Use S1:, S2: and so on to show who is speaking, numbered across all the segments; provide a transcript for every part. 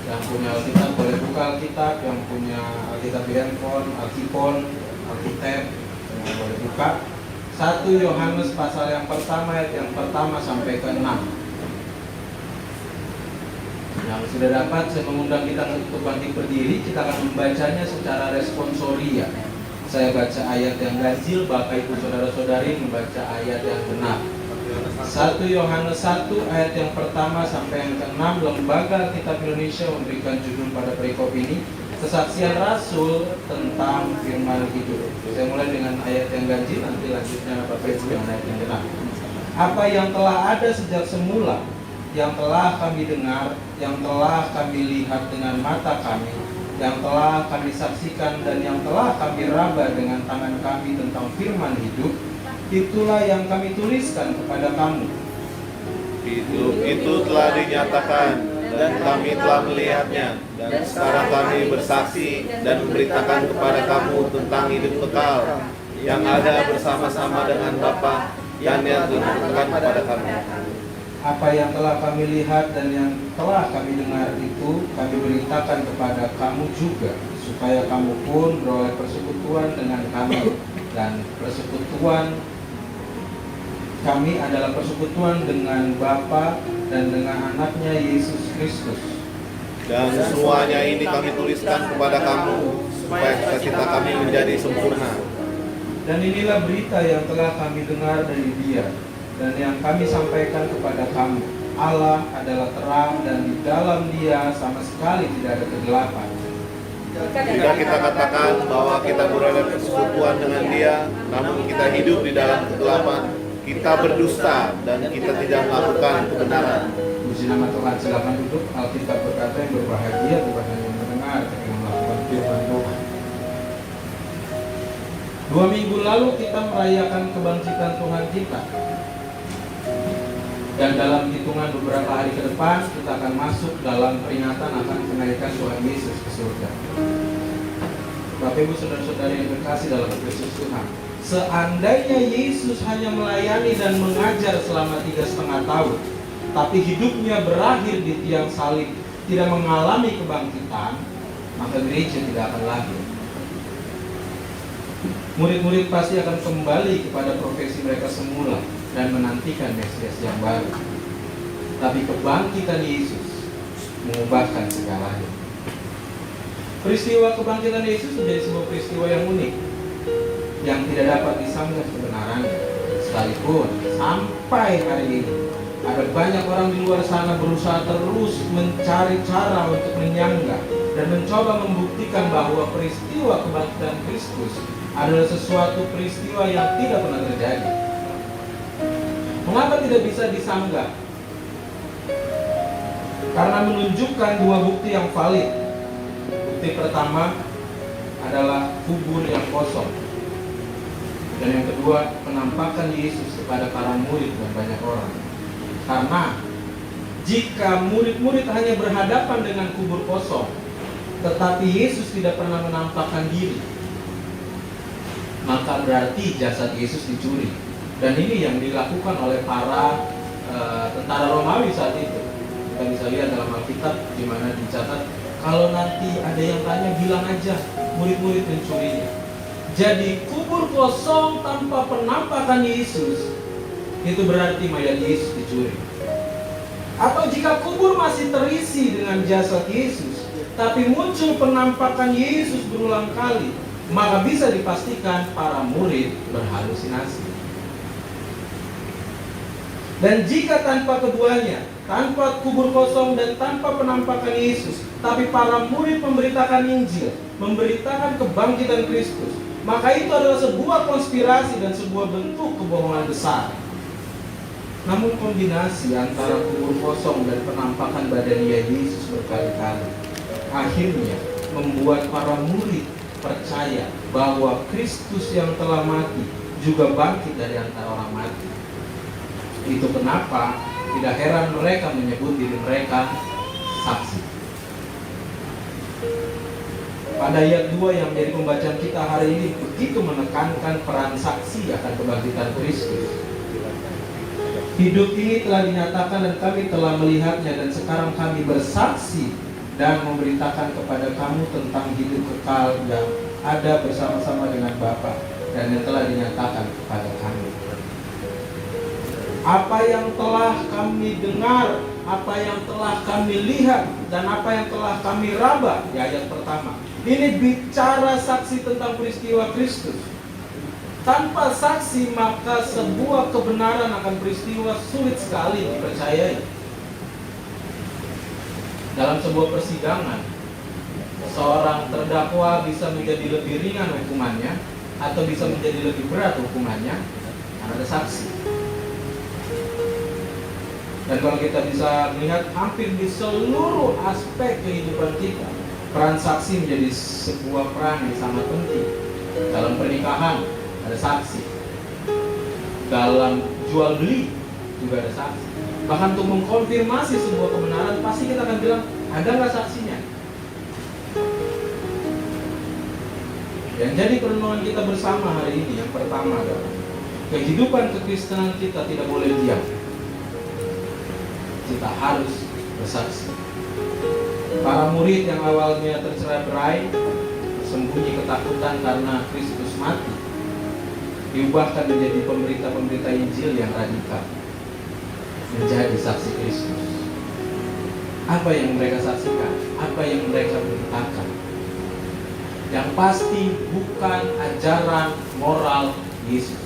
S1: Yang punya Alkitab boleh buka Alkitab, yang punya Alkitab di handphone, Alkitab boleh buka. 1 Yohanes pasal yang pertama ayat yang pertama sampai ke 6. Yang sudah dapat, saya mengundang kita untuk bangkit berdiri. Kita akan membacanya secara responsoria. Saya baca ayat yang ganjil, Bapak Ibu Saudara-saudari membaca ayat yang benar. 1 Yohanes 1 ayat yang pertama sampai yang ke-6. Lembaga Alkitab Indonesia memberikan judul pada perikop ini, Kesaksian Rasul tentang Firman Hidup. Saya mulai dengan ayat yang ganjil, nanti lanjutnya Bapak Ibu yang ayat yang benar. Apa yang telah ada sejak semula, yang telah kami dengar, yang telah kami lihat dengan mata kami, yang telah kami saksikan dan yang telah kami raba dengan tangan kami tentang firman hidup, itulah yang kami tuliskan kepada kamu.
S2: Hidup itu telah dinyatakan dan kami telah melihatnya, dan sekarang kami bersaksi dan memberitakan kepada kamu tentang hidup kekal yang ada bersama-sama dengan Bapa yang dinyatakan kepada kami.
S1: Apa yang telah kami lihat dan yang telah kami dengar itu kami beritakan kepada kamu juga, supaya kamu pun beroleh persekutuan dengan kami. Dan persekutuan kami adalah persekutuan dengan Bapa dan dengan anaknya Yesus Kristus.
S2: Dan semuanya ini kami tuliskan kepada kamu, supaya cita-cita kami menjadi sempurna.
S1: Dan inilah berita yang telah kami dengar dari Dia dan yang kami sampaikan kepada kamu. Allah adalah terang dan di dalam Dia sama sekali tidak ada kegelapan.
S2: Jika kita katakan bahwa kita beroleh persekutuan dengan Dia, namun kita hidup di dalam kegelapan, kita berdusta dan kita tidak melakukan kebenaran.
S1: Puji nama Tuhan. Silakan duduk. Alkitab berkata yang berbahagia bukan hanya yang mendengar, tapi yang melakukan firman Tuhan. 2 minggu lalu kita merayakan kebangkitan Tuhan kita. Dan dalam hitungan beberapa hari ke depan kita akan masuk dalam peringatan akan kenaikan Tuhan Yesus ke surga. Bapak Ibu Saudara-saudari yang berkasih dalam Kristus Tuhan, seandainya Yesus hanya melayani dan mengajar selama 3,5 tahun, tapi hidupnya berakhir di tiang salib, tidak mengalami kebangkitan, maka gereja tidak akan lahir. Murid-murid pasti akan kembali kepada profesi mereka semula dan menantikan Mesias yang baru. Tapi kebangkitan Yesus mengubahkan segalanya. Peristiwa kebangkitan Yesus menjadi sebuah peristiwa yang unik, yang tidak dapat disanggah kebenarannya. Sekalipun sampai hari ini ada banyak orang di luar sana berusaha terus mencari cara untuk menyanggah dan mencoba membuktikan bahwa peristiwa kebangkitan Kristus adalah sesuatu peristiwa yang tidak pernah terjadi. Mengapa tidak bisa disanggah? Karena menunjukkan 2 bukti yang valid. Bukti pertama adalah kubur yang kosong, dan yang kedua penampakan Yesus kepada para murid dan banyak orang. Karena jika murid-murid hanya berhadapan dengan kubur kosong, tetapi Yesus tidak pernah menampakkan diri, maka berarti jasad Yesus dicuri. Dan ini yang dilakukan oleh para tentara Romawi saat itu. Kita bisa lihat dalam Alkitab di mana dicatat, kalau nanti ada yang tanya, bilang aja murid-murid mencurinya. Jadi kubur kosong tanpa penampakan Yesus, itu berarti mayat Yesus dicuri. Atau jika kubur masih terisi dengan jasad Yesus, tapi muncul penampakan Yesus berulang kali, maka bisa dipastikan para murid berhalusinasi. Dan jika tanpa keduanya, tanpa kubur kosong dan tanpa penampakan Yesus, tapi para murid memberitakan Injil, memberitakan kebangkitan Kristus, maka itu adalah sebuah konspirasi dan sebuah bentuk kebohongan besar. Namun kombinasi antara kubur kosong dan penampakan badannya Yesus berkali-kali akhirnya membuat para murid percaya bahwa Kristus yang telah mati juga bangkit dari antara orang mati. Itu kenapa tidak heran mereka menyebut diri mereka saksi. Pada ayat 2 yang menjadi pembacaan kita hari ini begitu menekankan peran saksi akan kebangkitan Kristus. Hidup ini telah dinyatakan dan kami telah melihatnya, dan sekarang kami bersaksi dan memberitakan kepada kamu tentang hidup kekal yang ada bersama-sama dengan Bapa dan yang telah dinyatakan kepada kami. Apa yang telah kami dengar, apa yang telah kami lihat, dan apa yang telah kami raba, di ayat pertama. Ini bicara saksi tentang peristiwa Kristus. Tanpa saksi maka sebuah kebenaran akan peristiwa sulit sekali dipercayai. Dalam sebuah persidangan, seorang terdakwa bisa menjadi lebih ringan hukumannya atau bisa menjadi lebih berat hukumannya karena ada saksi. Dan kalau kita bisa melihat hampir di seluruh aspek kehidupan kita, peran saksi menjadi sebuah peran yang sangat penting. Dalam pernikahan ada saksi, dalam jual beli juga ada saksi. Bahkan untuk mengkonfirmasi sebuah kebenaran, pasti kita akan bilang, ada nggak saksinya? Yang jadi perenungan kita bersama hari ini, yang pertama adalah kehidupan kekristenan kita tidak boleh diam. Kita harus bersaksi. Para murid yang awalnya tercerai-berai, bersembunyi ketakutan karena Kristus mati, diubahkan menjadi pemberita-pemberita Injil yang radikal, menjadi saksi Kristus. Apa yang mereka saksikan? Apa yang mereka beritakan? Yang pasti bukan ajaran moral Yesus,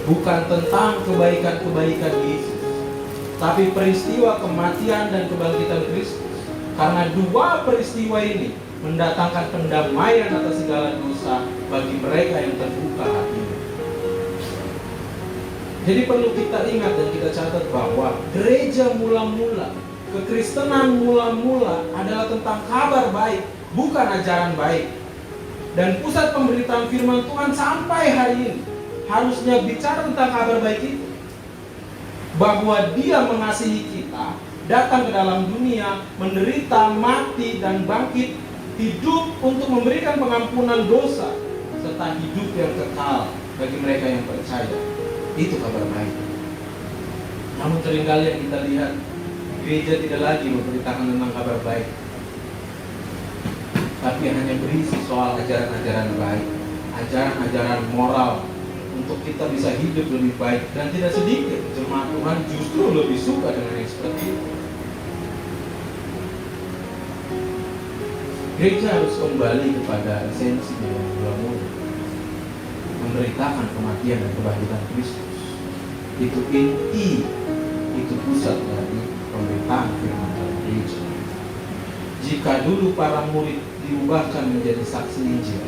S1: bukan tentang kebaikan-kebaikan Yesus, tapi peristiwa kematian dan kebangkitan Kristus. Karena dua peristiwa ini mendatangkan pendamaian atas segala dosa bagi mereka yang terbuka hatinya. Jadi perlu kita ingat dan kita catat bahwa gereja mula-mula, kekristenan mula-mula adalah tentang kabar baik, bukan ajaran baik. Dan pusat pemberitaan firman Tuhan sampai hari ini harusnya bicara tentang kabar baik itu, bahwa Dia mengasihi kita, datang ke dalam dunia, menderita, mati, dan bangkit, hidup untuk memberikan pengampunan dosa, serta hidup yang kekal bagi mereka yang percaya. Itu kabar baik. Namun seringkali yang kita lihat, gereja tidak lagi memberitakan tentang kabar baik, tapi hanya berisi soal ajaran-ajaran baik, ajaran-ajaran moral untuk kita bisa hidup lebih baik. Dan tidak sedikit jemaat Tuhan justru lebih suka dengan yang seperti itu. Gereja harus kembali kepada esensinya yang mula-mula, memberitakan kematian dan kebangkitan Kristus. Itu inti, itu pusat dari pemberitaan firman dalam gereja. Jika dulu para murid diubahkan menjadi saksi Injil,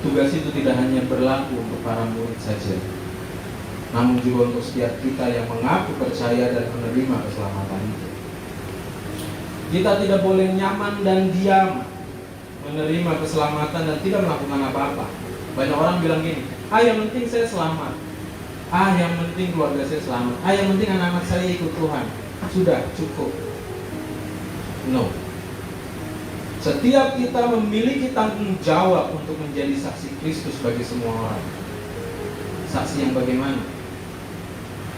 S1: tugas itu tidak hanya berlaku untuk para murid saja, namun juga untuk setiap kita yang mengaku percaya dan menerima keselamatan itu. Kita tidak boleh nyaman dan diam menerima keselamatan dan tidak melakukan apa-apa. Banyak orang bilang gini, yang penting saya selamat, yang penting keluarga saya selamat, yang penting anak-anak saya ikut Tuhan. Sudah, cukup. No. Setiap kita memiliki tanggung jawab untuk menjadi saksi Kristus bagi semua orang. Saksi yang bagaimana?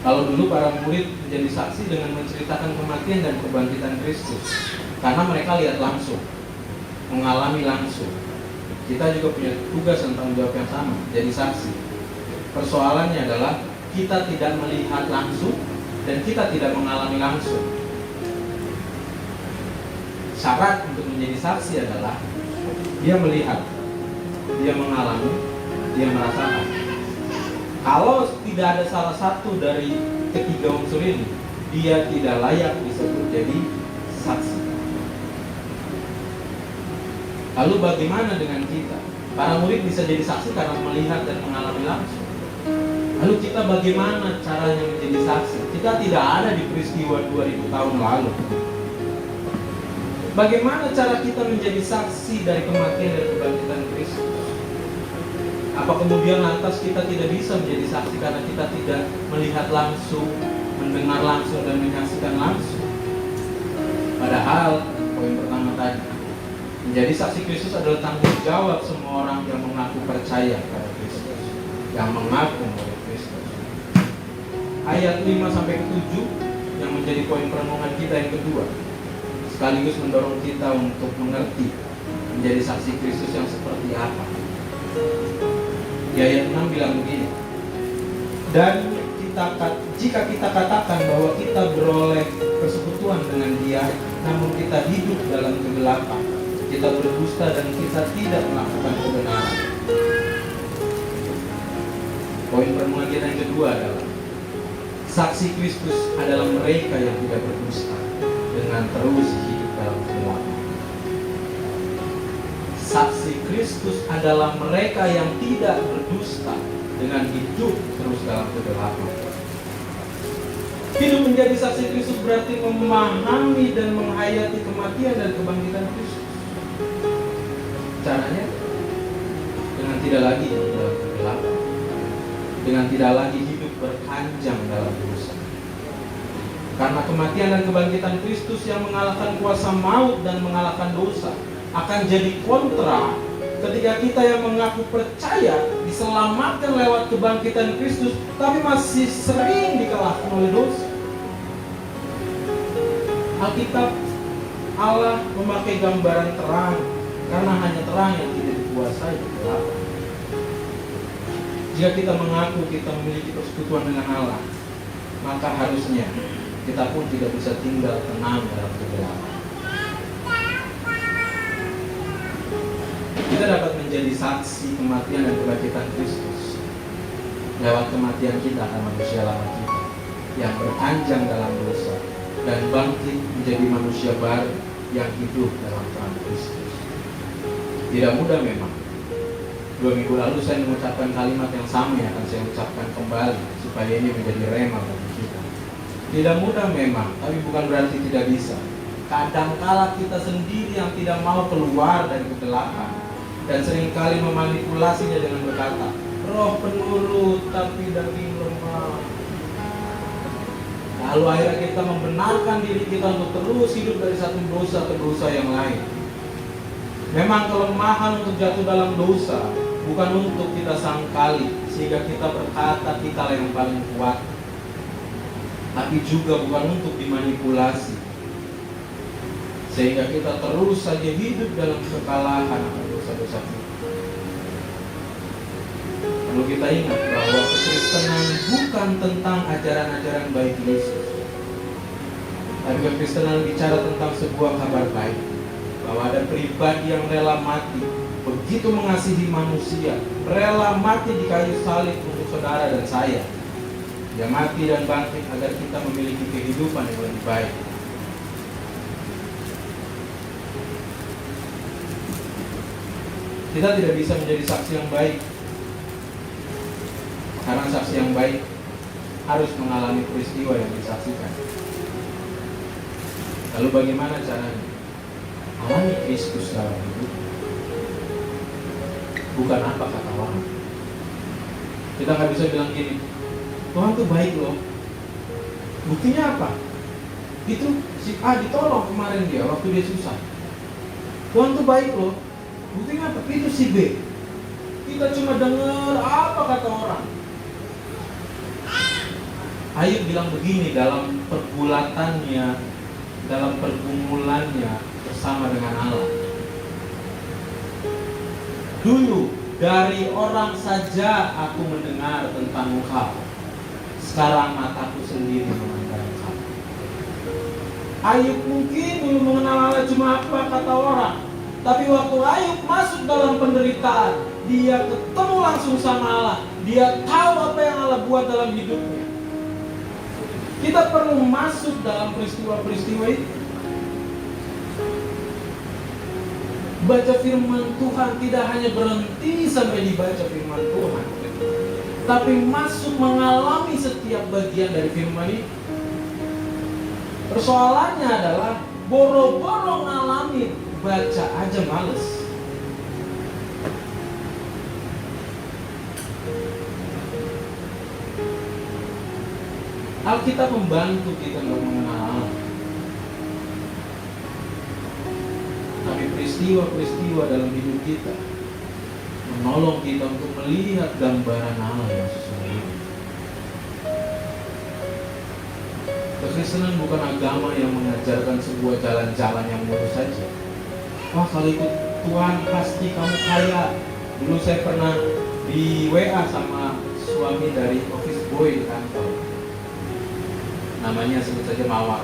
S1: Kalau dulu para murid menjadi saksi dengan menceritakan kematian dan kebangkitan Kristus, karena mereka lihat langsung, mengalami langsung. Kita juga punya tugas dan tanggung jawab yang sama, jadi saksi. Persoalannya adalah kita tidak melihat langsung dan kita tidak mengalami langsung. Syarat untuk menjadi saksi adalah dia melihat, dia mengalami, dia merasakan. Kalau tidak ada salah satu dari ketiga unsur ini, dia tidak layak disebut jadi saksi. Lalu bagaimana dengan kita? Para murid bisa jadi saksi karena melihat dan mengalami langsung. Lalu kita bagaimana caranya menjadi saksi? Kita tidak ada di peristiwa 2000 tahun lalu. Bagaimana cara kita menjadi saksi dari kematian dan kebangkitan Kristus? Apa kemudian lantas kita tidak bisa menjadi saksi karena kita tidak melihat langsung, mendengar langsung, dan menyaksikan langsung? Padahal, poin pertama tadi, menjadi saksi Kristus adalah tanggung jawab semua orang yang mengaku percaya pada Kristus, yang mengaku murid Kristus. Ayat 5-7 yang menjadi poin perenungan kita yang kedua, sekaligus mendorong kita untuk mengerti menjadi saksi Kristus yang seperti apa. Di ayat 6 bilang begini, dan jika kita katakan bahwa kita beroleh persekutuan dengan Dia, namun kita hidup dalam kegelapan, kita berdusta dan kita tidak melakukan kebenaran. Poin perenungan kita yang kedua adalah saksi Kristus adalah mereka yang tidak berdusta dengan terus hidup dalam kegelapan. Saksi Kristus adalah mereka yang tidak berdusta dengan hidup terus dalam kegelapan. Hidup menjadi saksi Kristus berarti memahami dan menghayati kematian dan kebangkitan Kristus. Caranya dengan tidak lagi hidup dalam kegelapan, dengan tidak lagi hidup berkanjang dalam dosa. Karena kematian dan kebangkitan Kristus yang mengalahkan kuasa maut dan mengalahkan dosa akan jadi kontra ketika kita yang mengaku percaya diselamatkan lewat kebangkitan Kristus, tapi masih sering dikalahkan oleh dosa. Alkitab, Allah memakai gambaran terang, karena hanya terang yang tidak dikuasai kegelapan. Jika kita mengaku kita memiliki persekutuan dengan Allah, maka harusnya kita pun tidak bisa tinggal tenang dalam kegelapan. Kita dapat menjadi saksi kematian dan kebangkitan Kristus lewat kematian kita akan manusia lama kita yang berkanjang dalam dosa dan bangkit menjadi manusia baru yang hidup dalam terang Kristus. Tidak mudah memang. 2 minggu lalu saya mengucapkan kalimat yang sama yang akan saya ucapkan kembali supaya ini menjadi rema bagi kita. Tidak mudah memang, tapi bukan berarti tidak bisa. Kadangkala kita sendiri yang tidak mau keluar dari kegelapan dan seringkali memanipulasinya dengan berkata, roh penurut tapi daging lemah. Lalu akhirnya kita membenarkan diri kita untuk terus hidup dari satu dosa ke dosa yang lain. Memang kelemahan untuk jatuh dalam dosa bukan untuk kita sangkali sehingga kita berkata kita yang paling kuat, tapi juga bukan untuk dimanipulasi sehingga kita terus saja hidup dalam kekalahan akan dosa-dosa kita. Perlu kita ingat bahwa kekristenan bukan tentang ajaran-ajaran baik Yesus, tapi kekristenan bicara tentang sebuah kabar baik bahwa ada pribadi yang rela mati, begitu mengasihi manusia, rela mati di kayu salib untuk saudara dan saya. Dia mati dan bangkit agar kita memiliki kehidupan yang lebih baik. Kita tidak bisa menjadi saksi yang baik karena saksi yang baik harus mengalami peristiwa yang disaksikan. Lalu bagaimana caranya? Alami Kristus dalam hidup. Bukan apa kata orang. Kita nggak bisa bilang gini, Tuhan tuh baik loh. Buktinya apa? Itu si A ditolong kemarin dia waktu dia susah. Tuhan tuh baik loh. Buktinya apa? Itu si B. Kita cuma dengar apa kata orang. Ayub bilang begini dalam pergulatannya, dalam pergumulannya bersama dengan Allah. Dulu dari orang saja aku mendengar tentang Engkau. Sekarang mataku sendiri memandang Engkau. Ayub mungkin dulu mengenal Allah cuma apa kata orang. Tapi waktu Ayub masuk dalam penderitaan, dia ketemu langsung sama Allah. Dia tahu apa yang Allah buat dalam hidupnya. Kita perlu masuk dalam peristiwa-peristiwa itu. Baca firman Tuhan tidak hanya berhenti sampai dibaca firman Tuhan, tapi masuk mengalami setiap bagian dari firman itu. Persoalannya adalah boro-boro ngalamin, baca aja males. Alkitab membantu kita untuk mengenal Allah. Tapi peristiwa-peristiwa dalam hidup kita menolong kita untuk melihat gambaran Allah yang sesungguhnya. Kekristenan bukan agama yang mengajarkan sebuah jalan-jalan yang mulus saja. Wah, kalau ikut Tuhan pasti kamu kaya. Dulu saya pernah di WA sama suami dari office boy di kantor. Namanya sebut saja Mawar.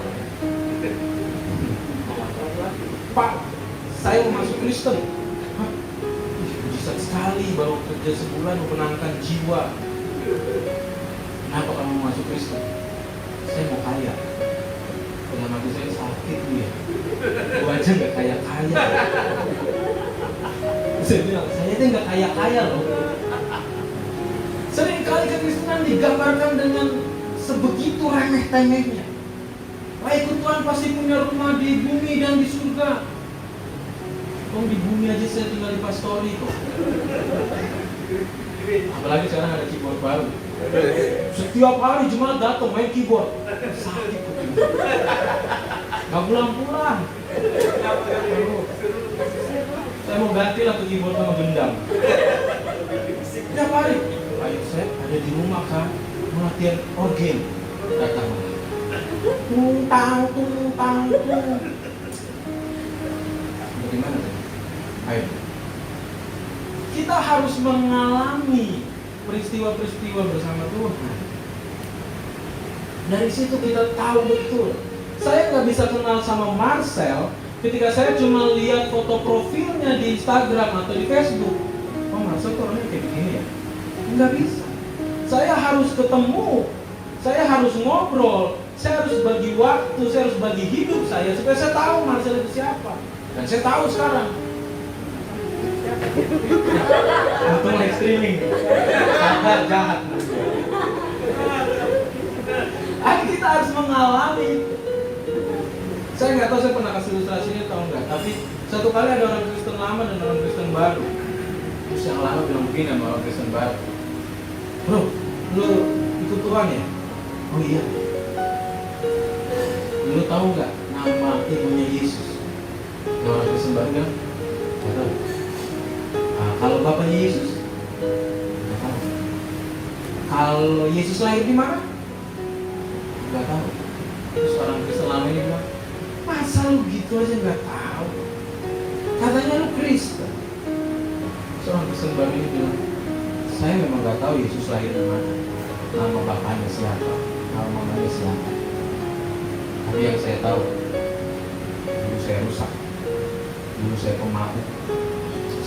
S1: Pak, saya mau masuk Kristen. Hah? Mujizat sekali, baru kerja sebulan menenangkan jiwa. Kenapa kamu mau masuk Kristen? Saya mau kaya. Dalam hati saya sakit ya. Gua aja nggak kaya-kaya. Saya bilang, saya itu nggak kaya-kaya loh. Seringkali kekristenan digambarkan dengan sebegitu remeh-temehnya. Wah, ikut Tuhan pasti punya rumah di bumi dan di surga. Di bumi aja saya tinggal di pastori kok. Apalagi sekarang ada keyboard baru. Setiap hari jemaat datang main keyboard. Sakit kok. Gak pulang-pulang. Saya mau ganti lah tuh keyboard sama gendang. Setiap hari. Ayo saya ada di rumah kan, mau latihan organ. Datang. Tung. Bagaimana tadi? Ayo. Kita harus mengalami peristiwa-peristiwa bersama Tuhan. Dari situ kita tahu betul. Saya nggak bisa kenal sama Marcel ketika saya cuma lihat foto profilnya di Instagram atau di Facebook. Oh, Marcel tuh orangnya kayak begini ya? Nggak bisa. Saya harus ketemu, saya harus ngobrol, saya harus bagi waktu, saya harus bagi hidup saya supaya saya tahu Marcel itu siapa. Dan saya tahu sekarang. Untung live streaming. Sadar jahat. Kita harus mengalami. Saya nggak tahu saya pernah kasih ilustrasinya atau enggak. Tapi satu kali ada orang Kristen lama dan orang Kristen baru. Terus yang lama bilang begini sama orang Kristen baru. Bro, lu ikut Tuhan ya? Oh iya. Lu tahu nggak nama ibunya Yesus? Yang orang Kristen baru bilang, nggak tahu. Kalau bapaknya Yesus? Nggak tahu. Kalau Yesus lahir di mana? Nggak tahu. Terus orang Kristen lama ini bilang, masa lu gitu aja nggak tahu? Katanya lu Kristen. Seorang Kristen baru ini bilang, saya memang nggak tahu Yesus lahir di mana, nama bapaknya siapa, nama mamanya siapa. Tapi yang saya tahu, dulu saya rusak, dulu saya pemabuk.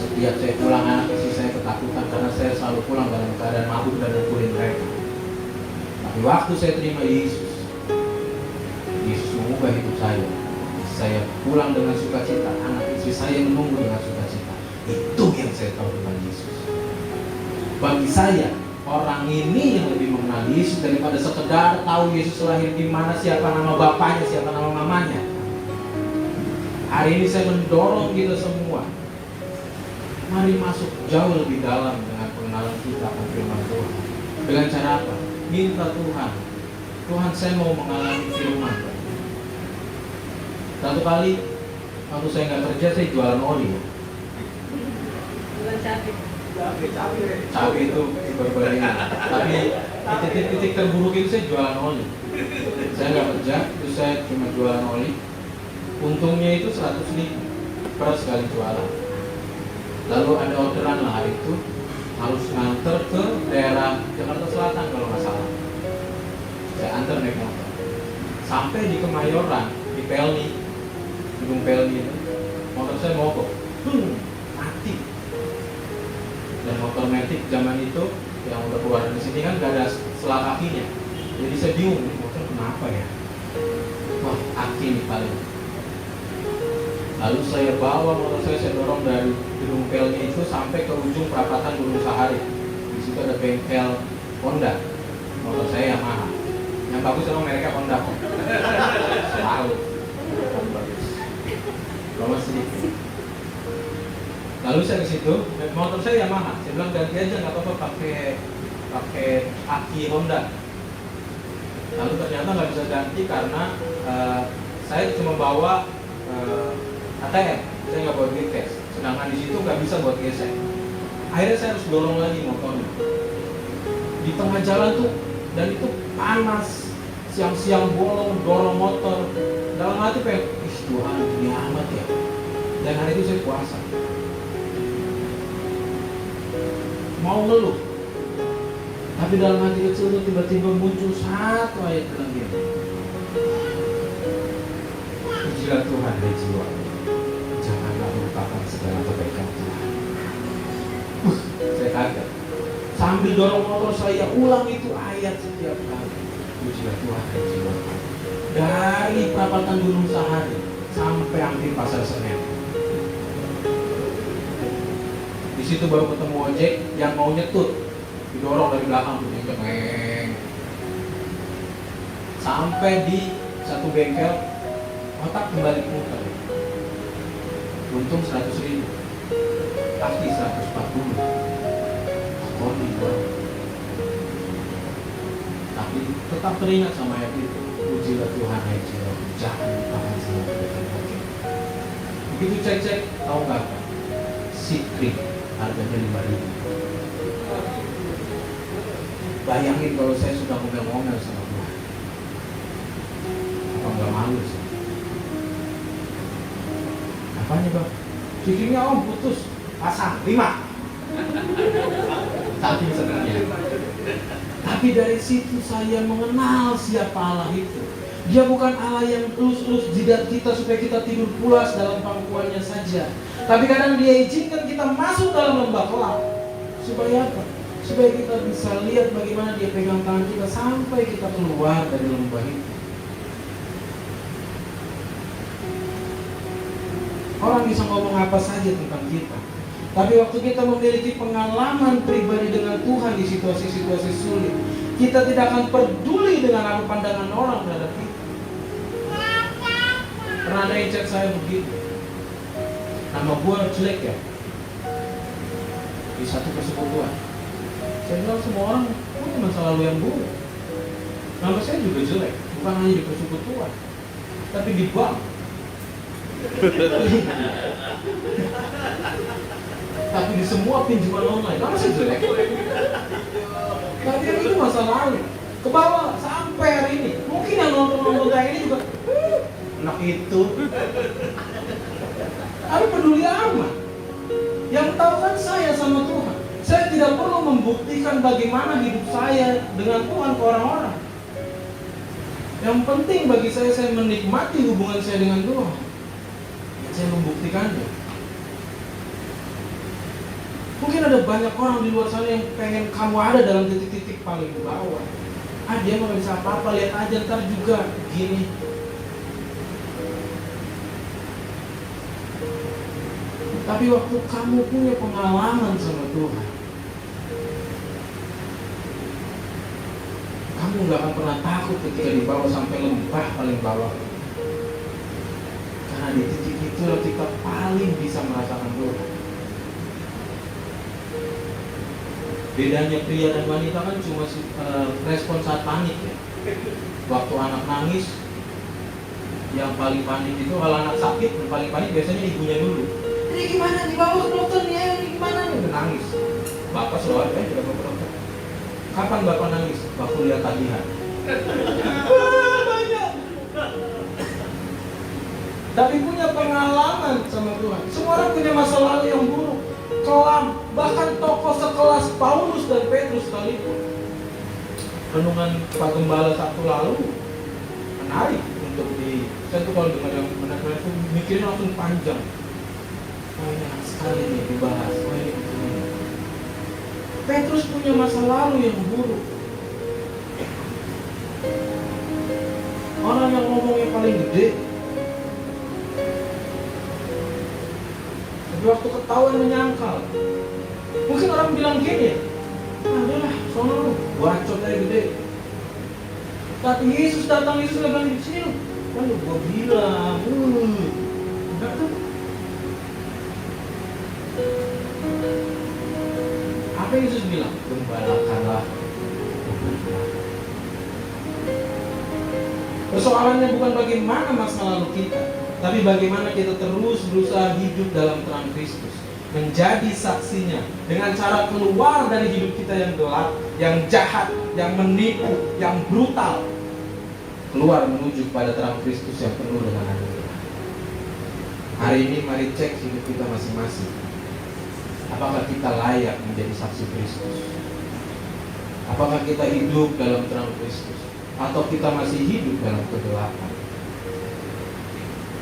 S1: Setiap saya pulang anak istri saya ketakutan karena saya selalu pulang dalam keadaan mabuk dan mukulin mereka. Tapi waktu saya terima Yesus, Yesus mengubah hidup saya. Saya pulang dengan sukacita, anak istri saya menunggu dengan sukacita. Itu yang saya tahu tentang Yesus. Bagi saya, orang ini yang lebih mengenal Yesus daripada sekedar tahu Yesus lahir di mana, siapa nama bapaknya, siapa nama mamanya. Hari ini saya mendorong kita semua, mari masuk jauh lebih dalam dengan pengenalan kita akan firman Tuhan. Dengan cara apa? Minta Tuhan, Tuhan saya mau mengalami firman. Satu kali waktu saya nggak kerja, saya jualan oli.
S3: Jualan
S1: Cabai itu berbeda. Tapi di titik-titik terburuk itu saya jualan oli. Saya nggak kerja, terus saya cuma jualan oli. Untungnya itu 100.000 per sekali jualan. Lalu ada orderan lah hari itu, harus nganter ke daerah Jakarta Selatan kalau nggak salah. Saya antar naik motor sampai di Kemayoran, di Pelni, gedung Pelni itu, motor saya mogok, mati. Dan motor metik zaman itu yang udah keluar dari sini kan nggak ada selak kakinya, jadi saya bingung, motor kenapa ya? Wah, aki nih paling. Lalu saya bawa motor saya dorong dari gedung Pelni itu sampai ke ujung perapatan Gunung Sahari. Di situ ada bengkel Honda. Motor saya Yamaha. Yang bagus emang mereknya Honda kok. Selalu. Bagus. Bawa sedikit. Lalu saya ke situ, motor saya Yamaha. Saya bilang ganti aja, nggak apa-apa pakai aki Honda. Lalu ternyata nggak bisa ganti karena saya cuma bawa ATM, saya nggak bawa duit cash. Sedangkan di situ nggak bisa buat gesek. Akhirnya saya harus dorong lagi motornya. Di tengah jalan tuh, dan itu panas. siang-siang bolong, dorong motor. Dalam hati pengen, ih Tuhan ini amat ya. Dan hari itu saya puasa. Mau ngeluh, tapi dalam hati kecil itu tiba-tiba muncul satu ayat bilang gini, pujilah Tuhan hai jiwa, janganlah melupakan segala kebaikan Tuhan. Saya kaget. Sambil dorong motor saya ulang itu ayat setiap kali. Pujilah Tuhan hai jiwa. Dari perapatan Gunung Sahari sampai hampir Pasar Senen. Di situ baru ketemu ojek yang mau nyetut, didorong dari belakang punya cengeng. Sampai di satu bengkel, otak kembali muter. Untung 100.000, pasti 140. Koni doang. Tapi tetap teringat sama ayat itu. Pujilah Tuhan hai jiwa, jangan lupakan segala kebaikan Tuhan. Begitu cek-cek, tahu nggak apa? Sikrik harganya 5.000. Bayangin kalau saya sudah ngomel-ngomel sama Tuhan. Apa nggak malu sih? Apanya bang? Sikriknya om putus, pasang 5. Saking senangnya. Tapi dari situ saya mengenal siapa Allah itu. Dia bukan Allah yang elus-elus jidat kita supaya kita tidur pulas dalam pangkuannya saja. Tapi kadang dia izinkan kita masuk dalam lembah kelam. Supaya apa? Supaya kita bisa lihat bagaimana dia pegang tangan kita sampai kita keluar dari lembah itu. Orang bisa ngomong apa saja tentang kita, tapi waktu kita memiliki pengalaman pribadi dengan Tuhan di situasi-situasi sulit, kita tidak akan peduli dengan apa pandangan orang terhadap kita. Pernah ada yang chat saya begitu, nama gua jelek ya di satu persekutuan. Saya bilang semua orang punya masa lalu yang buruk. Nama saya juga jelek, bukan hanya di persekutuan, tapi di bank. Tapi di semua pinjaman online, nama saya jelek. Tapi itu masa lalu, ke bawah sampai hari ini. Mungkin yang nonton kayak ini juga, anak itu. Tapi peduli amat. Yang tahu kan saya sama Tuhan. Saya tidak perlu membuktikan bagaimana hidup saya dengan Tuhan ke orang-orang. Yang penting bagi saya menikmati hubungan saya dengan Tuhan. Saya membuktikannya. Mungkin ada banyak orang di luar sana yang pengen kamu ada dalam titik-titik paling bawah. Dia nggak bisa apa-apa, lihat aja ntar juga gini. Tapi waktu kamu punya pengalaman sama Tuhan, kamu nggak akan pernah takut ketika dibawa sampai lembah paling bawah. Karena di titik itu kita paling bisa merasakan Tuhan. Bedanya pria dan wanita kan cuma respon saat panik ya. Waktu anak nangis, yang paling panik itu kalau anak sakit, yang paling panik biasanya ibunya dulu. Ini gimana, dibawa ke dokter nih, ini gimana nih? Udah nangis. Bapak selalu tidak bawa ke dokter. Kapan bapak nangis? Waktu lihat tagihan. Banyak. Tapi punya pengalaman sama Tuhan. Semua orang punya masa lalu yang buruk, kelam, bahkan tokoh sekelas Paulus dan Petrus sekalipun. Renungan Pak Gembala Sabtu lalu menarik untuk saya tuh kalau dengar yang menarik itu mikirin langsung panjang. Oh ini enak sekali nih dibahas. Oh ini begini. Petrus punya masa lalu yang buruk. Orang yang ngomongnya paling gede. Tapi waktu ketahuan menyangkal. Mungkin orang bilang gini, adalah sono lu, bacot aja gede. Tapi Yesus datang, Yesus bilang di sini, kan gua bilang, enggak tuh. Apa Yesus bilang? Gembalakanlah. Persoalannya bukan bagaimana masa lalu kita, tapi bagaimana kita terus berusaha hidup dalam terang Kristus, menjadi saksinya dengan cara keluar dari hidup kita yang gelap, yang jahat, yang menipu, yang brutal. keluar menuju pada terang Kristus yang penuh dengan anugerah. Hari ini mari cek hidup kita masing-masing. Apakah kita layak menjadi saksi Kristus? Apakah kita hidup dalam terang Kristus? Atau kita masih hidup dalam kegelapan?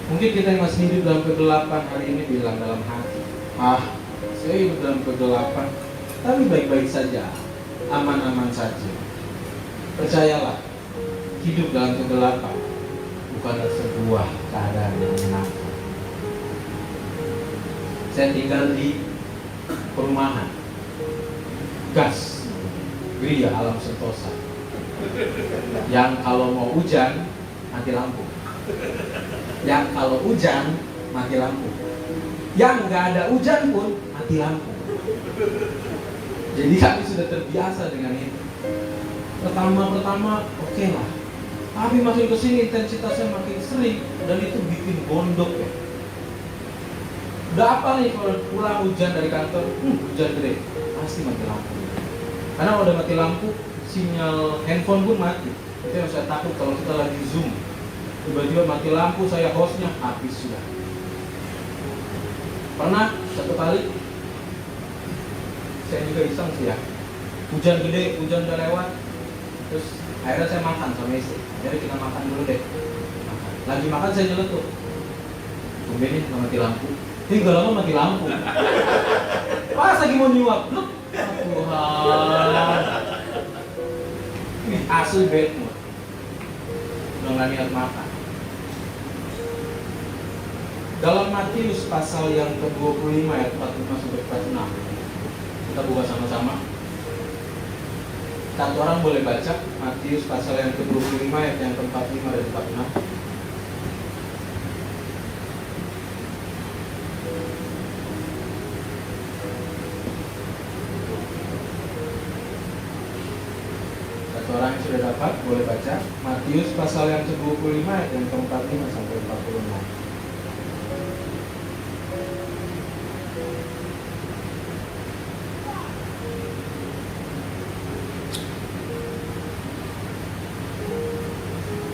S1: Mungkin kita yang masih hidup dalam kegelapan hari ini bilang dalam hati, saya hidup dalam kegelapan, tapi baik-baik saja, aman-aman saja. Percayalah, hidup dalam kegelapan bukanlah sebuah keadaan yang menyenangkan. Saya tinggal di perumahan gas Gria Alam Sentosa, yang kalau mau hujan mati lampu, yang kalau hujan mati lampu, yang nggak ada hujan pun mati lampu. Jadi kami sudah terbiasa dengan itu. Pertama oke lah, tapi makin kesini intensitasnya makin sering dan itu bikin gondok ya. Udah apa nih kalau pulang hujan dari kantor, hujan gede, pasti mati lampu. Karena kalau udah mati lampu, sinyal handphone pun mati. Itu yang saya takut kalau kita lagi zoom, tiba-tiba mati lampu, saya hostnya habis sudah. Pernah satu kali, saya juga iseng sih ya, hujan gede, hujan udah lewat, terus akhirnya saya makan sama istri. Jadi kita makan dulu deh. Lagi makan saya nyeletuk, tumben nih nggak mati lampu. Ini gak lama mati lampu. Pas lagi mau nyuap, loh, Tuhan. Ini asli bad mood. Udah gak niat makan. Dalam Matius pasal yang ke-25 ayat 45-46, kita buka sama-sama. Satu orang boleh baca Matius pasal yang ke-25 ayat yang ke-45 dan 46. Orang yang sudah dapat boleh baca Matius pasal yang ke-25 ayat yang ke-45 sampai 46.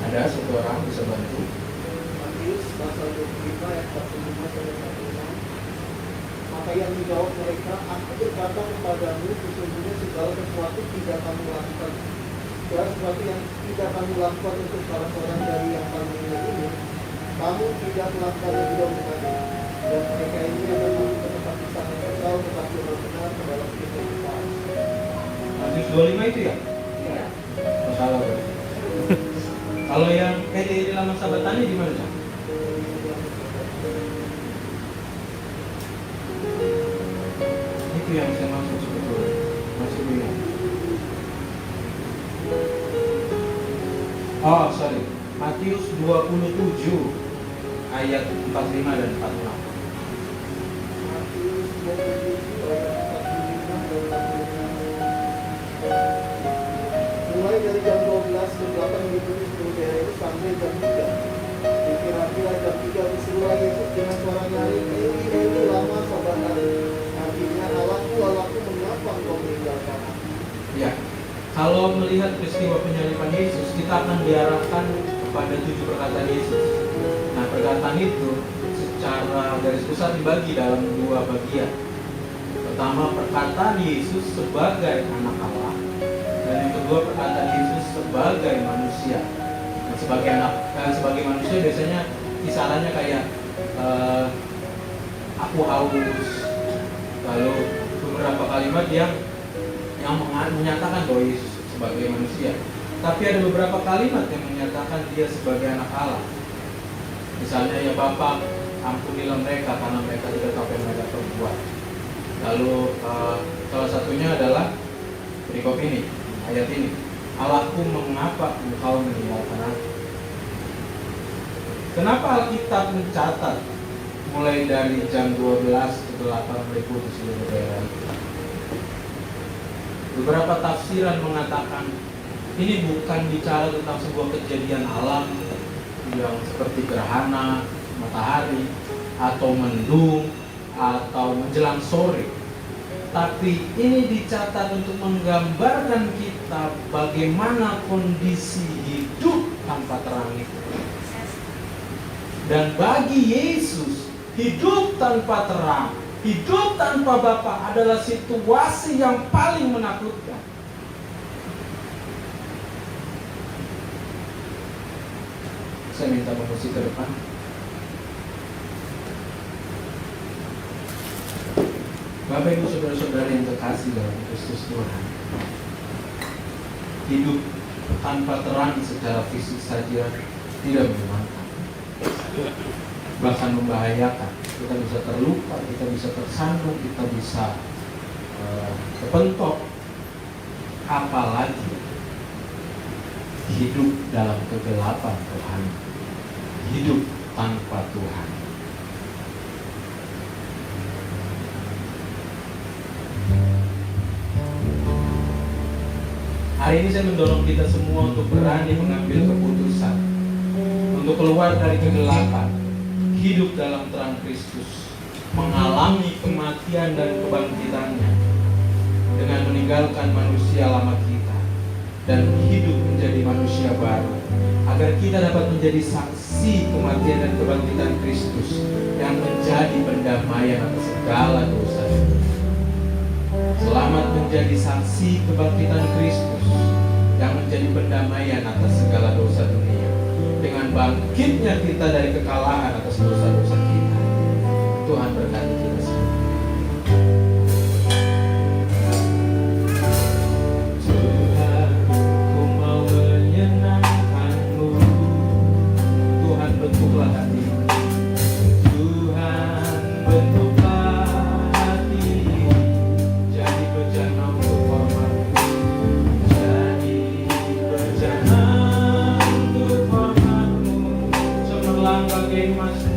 S1: Ada satu orang bisa bantu?
S3: Matius pasal 25 ayat 45 sampai 46. Maka yang menjawab mereka, aku berkata kepadamu, sesungguhnya segala sesuatu tidak kamu lakukan. Segala sesuatu yang tidak kamu lakukan untuk salah seorang dari yang paling mulia ini, kamu tidak melakukannya juga untuknya. Dan mereka ini akan masuk ke tempat pisang yang kekal, tetapi benar ke dalam kehidupan.
S1: Matius 25 itu ya?
S3: Iya.
S1: Masalah berarti. Kalau yang PDI dalam masa bertani di mana, Cak? Itu yang saya maksud sebetulnya. Masih bingung. Oh, sorry. Matius 27 ayat 45 dan 46.
S3: Matius 27 ayat 45 dan 46. Mulai dari jam 12 ke 8 ditulis seluruh daerah itu sampai jam 3. Dikira-kira jam 3 berserulah Yesus dengan suara nyaring, Eli, Eli, lama sabachthani. Artinya, Allahku, Allahku, mengapa engkau meninggalkan aku?
S1: Ya, kalau melihat peristiwa penyaliban Yesus, kita akan diarahkan kepada 7 perkataan Yesus. Nah, perkataan itu secara garis besar dibagi dalam 2 bagian. Pertama, perkataan Yesus sebagai anak Allah, dan yang kedua, perkataan Yesus sebagai manusia. Nah, sebagai manusia biasanya kisarannya kayak aku haus. Lalu beberapa kalimat yang menyatakan bahwa Yesus sebagai manusia. Tapi ada beberapa kalimat yang menyatakan dia sebagai anak Allah. Misalnya, ya Bapa, ampunilah mereka karena mereka tidak tahu apa yang mereka perbuat. Lalu salah satunya adalah perikop ini, ayat ini. Allahku, mengapa engkau meninggalkan aku? Kenapa Alkitab mencatat mulai dari jam 12 ke 8 meliputi seluruh daerah itu? Beberapa tafsiran mengatakan ini bukan bicara tentang sebuah kejadian alam yang seperti gerhana matahari atau mendung atau menjelang sore, tapi ini dicatat untuk menggambarkan kita bagaimana kondisi hidup tanpa terang itu. Dan bagi Yesus, hidup tanpa terang, hidup tanpa Bapa adalah situasi yang paling menakutkan. Saya minta musik ke depan. Bapak Ibu saudara-saudara yang terkasih dalam Kristus Tuhan, hidup tanpa terang secara fisik saja tidak menyenangkan, bahkan membahayakan. Kita bisa terluka, kita bisa tersandung, kita bisa kepentok. Apalagi hidup dalam kegelapan Tuhan, hidup tanpa Tuhan. Hari ini saya mendorong kita semua untuk berani mengambil keputusan untuk keluar dari kegelapan, hidup dalam terang Kristus, mengalami kematian dan kebangkitannya dengan meninggalkan manusia lama kita dan hidup menjadi manusia baru, agar kita dapat menjadi saksi kematian dan kebangkitan Kristus yang menjadi pendamaian atas segala dosa. Selamat menjadi saksi kebangkitan Kristus yang menjadi pendamaian atas segala dosa dunia, dengan bangkitnya kita dari kekalahan atas dosa-dosa kita. Tuhan berkati kita semua. Tuhan, ku mau menyenangkan-Mu. Tuhan, bentuklah hati. Tuhan, bentuklah hati. Jadi bejana untuk hormat-Mu. Jadi bejana untuk hormat-Mu. Cemerlang bagai emas-Mu.